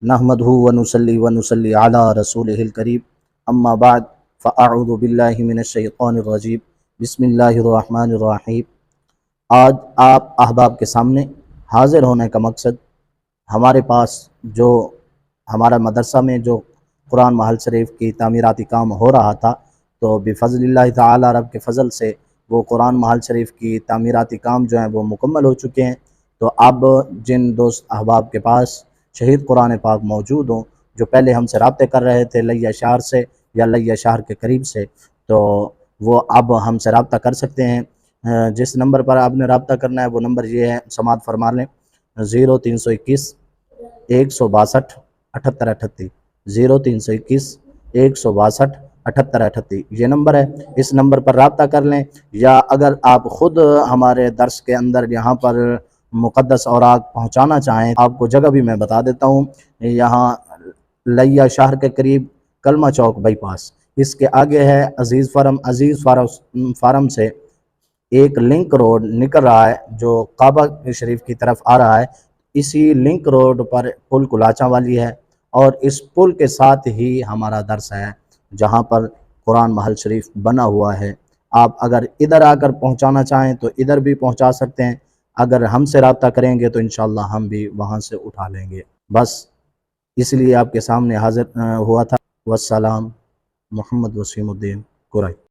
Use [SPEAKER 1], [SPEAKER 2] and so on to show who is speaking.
[SPEAKER 1] نحمدہ ونصلی علی رسولہ الکریم، اما بعد فاعوذ باللہ من الشیطان الرجیم، بسم اللہ الرحمن الرحیم۔ آج آپ احباب کے سامنے حاضر ہونے کا مقصد، ہمارے پاس جو ہمارا مدرسہ میں جو قرآن محل شریف کی تعمیراتی کام ہو رہا تھا، تو بفضل اللہ تعالی رب کے فضل سے وہ قرآن محل شریف کی تعمیراتی کام جو ہیں وہ مکمل ہو چکے ہیں۔ تو اب جن دوست احباب کے پاس شہید قرآن پاک موجود ہوں، جو پہلے ہم سے رابطے کر رہے تھے لیہ شہر سے یا لیہ شہر کے قریب سے، تو وہ اب ہم سے رابطہ کر سکتے ہیں۔ جس نمبر پر آپ نے رابطہ کرنا ہے وہ نمبر یہ ہے، سماعت فرما لیں، 0321 162 7838، 0321 162 7838 یہ نمبر ہے۔ اس نمبر پر رابطہ کر لیں، یا اگر آپ خود ہمارے درس کے اندر یہاں پر مقدس اوراق پہنچانا چاہیں، آپ کو جگہ بھی میں بتا دیتا ہوں۔ یہاں لیہ شہر کے قریب کلمہ چوک بائی پاس، اس کے آگے ہے عزیز فارم سے ایک لنک روڈ نکل رہا ہے جو کعبہ شریف کی طرف آ رہا ہے۔ اسی لنک روڈ پر پل کلاچاں والی ہے، اور اس پل کے ساتھ ہی ہمارا درس ہے جہاں پر قرآن محل شریف بنا ہوا ہے۔ آپ اگر ادھر آ کر پہنچانا چاہیں تو ادھر بھی پہنچا سکتے ہیں، اگر ہم سے رابطہ کریں گے تو انشاءاللہ ہم بھی وہاں سے اٹھا لیں گے۔ بس اس لیے آپ کے سامنے حاضر ہوا تھا۔ والسلام، محمد وسیم الدین قریشی۔